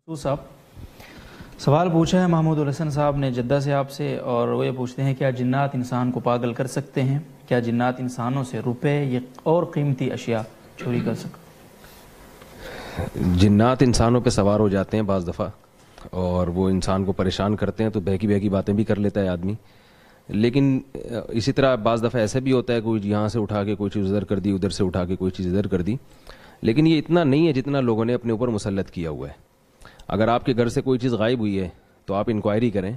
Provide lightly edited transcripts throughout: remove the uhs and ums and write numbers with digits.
تو صاحب سوال پوچھا ہے محمود الحسن صاحب نے جدہ سے آپ سے، اور وہ یہ پوچھتے ہیں کیا جنات انسان کو پاگل کر سکتے ہیں؟ کیا جنات انسانوں سے روپے یا اور قیمتی اشیاء چوری کر سکتے؟ جنات انسانوں پہ سوار ہو جاتے ہیں بعض دفعہ، اور وہ انسان کو پریشان کرتے ہیں، تو بہکی بہکی باتیں بھی کر لیتا ہے آدمی. لیکن اسی طرح بعض دفعہ ایسا بھی ہوتا ہے کوئی یہاں سے اٹھا کے کوئی چیز ادھر کر دی، ادھر سے اٹھا کے کوئی چیز ادھر کر دی. لیکن یہ اتنا نہیں ہے جتنا لوگوں نے اپنے اوپر مسلط کیا ہوا ہے. اگر آپ کے گھر سے کوئی چیز غائب ہوئی ہے تو آپ انکوائری کریں.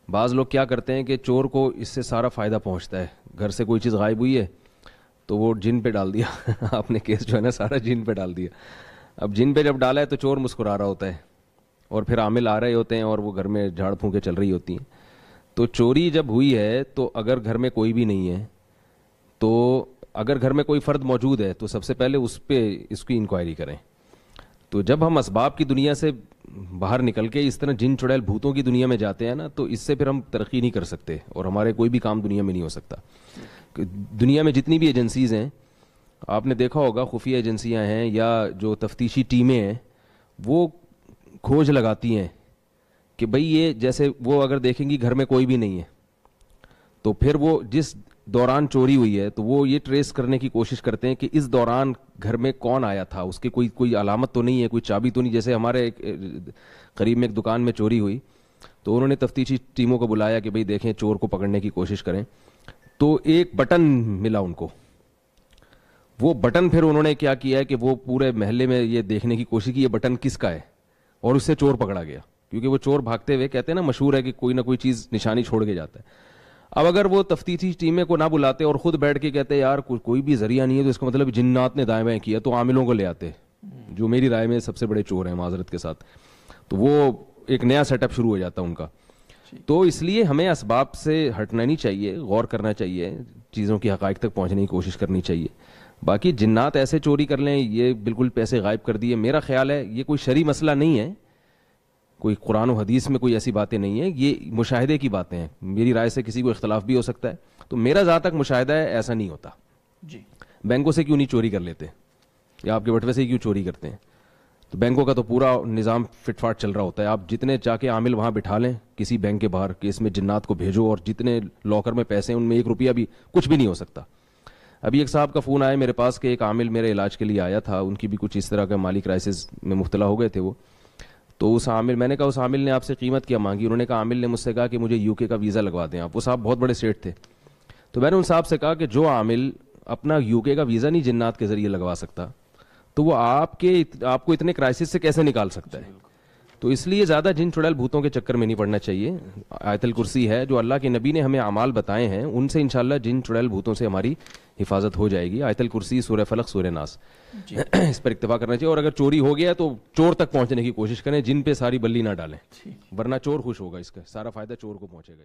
بعض لوگ کیا کرتے ہیں کہ چور کو اس سے سارا فائدہ پہنچتا ہے. گھر سے کوئی چیز غائب ہوئی ہے تو وہ جن پہ ڈال دیا آپ نے کیس جو ہے نا سارا جن پہ ڈال دیا. اب جن پہ جب ڈالا ہے تو چور مسکرا رہا ہوتا ہے، اور پھر عامل آ رہے ہوتے ہیں اور وہ گھر میں جھاڑ پھونکے چل رہی ہوتی ہیں. تو چوری جب ہوئی ہے تو اگر گھر میں کوئی بھی نہیں ہے، تو اگر گھر میں کوئی فرد موجود ہے تو سب سے پہلے اس کی انکوائری کریں. تو جب ہم اسباب کی دنیا سے باہر نکل کے اس طرح جن چڑیل بھوتوں کی دنیا میں جاتے ہیں نا، تو اس سے پھر ہم ترقی نہیں کر سکتے، اور ہمارے کوئی بھی کام دنیا میں نہیں ہو سکتا. دنیا میں جتنی بھی ایجنسیز ہیں، آپ نے دیکھا ہوگا خفیہ ایجنسیاں ہیں یا جو تفتیشی ٹیمیں ہیں، وہ کھوج لگاتی ہیں کہ بھئی یہ جیسے وہ اگر دیکھیں گی گھر میں کوئی بھی نہیں ہے، تو پھر وہ جس دوران چوری ہوئی ہے تو وہ یہ ٹریس کرنے کی کوشش کرتے ہیں کہ اس دوران گھر میں کون آیا تھا، اس کی کوئی علامت تو نہیں ہے، کوئی چابی تو نہیں. جیسے ہمارے قریب میں ایک دکان میں چوری ہوئی تو انہوں نے تفتیشی ٹیموں کو بلایا کہ بھئی دیکھیں چور کو پکڑنے کی کوشش کریں. تو ایک بٹن ملا ان کو. وہ بٹن پھر انہوں نے کیا کیا ہے کہ وہ پورے محلے میں یہ دیکھنے کی کوشش کی یہ بٹن کس کا ہے، اور اس سے چور پکڑا گیا. کیونکہ وہ چور بھاگتے ہوئے کہتے ہیں نا، مشہور ہے کہ کوئی نہ کوئی چیز نشانی چھوڑ کے جاتا ہے. اب اگر وہ تفتیشی ٹیمیں کو نہ بلاتے اور خود بیٹھ کے کہتے یار کوئی بھی ذریعہ نہیں ہے، تو اس کا مطلب جنات نے دائیں بائیں کیا، تو عاملوں کو لے آتے جو میری رائے میں سب سے بڑے چور ہیں معذرت کے ساتھ. تو وہ ایک نیا سیٹ اپ شروع ہو جاتا ان کا. تو اس لیے ہمیں اسباب سے ہٹنا نہیں چاہیے، غور کرنا چاہیے، چیزوں کی حقائق تک پہنچنے کی کوشش کرنی چاہیے. باقی جنات ایسے چوری کر لیں، یہ بالکل پیسے غائب کر دیے، میرا خیال ہے یہ کوئی شرعی مسئلہ نہیں ہے، کوئی قرآن و حدیث میں کوئی ایسی باتیں نہیں ہیں، یہ مشاہدے کی باتیں ہیں. میری رائے سے کسی کو اختلاف بھی ہو سکتا ہے، تو میرا جہاں تک مشاہدہ ہے ایسا نہیں ہوتا. جی بینکوں سے کیوں نہیں چوری کر لیتے، یا آپ کے بٹوے سے کیوں چوری کرتے ہیں؟ تو بینکوں کا تو پورا نظام فٹ فاٹ چل رہا ہوتا ہے. آپ جتنے چاہ کے عامل وہاں بٹھا لیں کسی بینک کے باہر کہ اس میں جنات کو بھیجو، اور جتنے لاکر میں پیسے ہیں ان میں 1 روپیہ بھی کچھ بھی نہیں ہو سکتا. ابھی ایک صاحب کا فون آیا میرے پاس کہ ایک عامل میرے علاج کے لیے آیا تھا، ان کی بھی کچھ اس طرح کا مالی کرائسس میں مبتلا ہو گئے تھے وہ. تو اس عامل، میں نے کہا اس عامل نے آپ سے قیمت کیا مانگی؟ انہوں نے کہا عامل نے مجھ سے کہا کہ مجھے UK کا ویزا لگوا دیں آپ. وہ صاحب بہت بڑے سیٹ تھے. تو میں نے ان صاحب سے کہا کہ جو عامل اپنا UK کا ویزا نہیں جنات کے ذریعے لگوا سکتا، تو وہ آپ کو اتنے کرائسس سے کیسے نکال سکتا ہے؟ تو اس لیے زیادہ جن چڑیل بھوتوں کے چکر میں نہیں پڑنا چاہیے. آیت الکرسی ہے جو اللہ کے نبی نے ہمیں اعمال بتائے ہیں، ان سے انشاءاللہ جن چڑیل بھوتوں سے ہماری حفاظت ہو جائے گی. آیت الکرسی، سورہ فلق، سورہ ناس، اس پر اکتفا کرنا چاہیے. اور اگر چوری ہو گیا تو چور تک پہنچنے کی کوشش کریں، جن پہ ساری بلی نہ ڈالیں، ورنہ چور خوش ہوگا، اس کا سارا فائدہ چور کو پہنچے گا.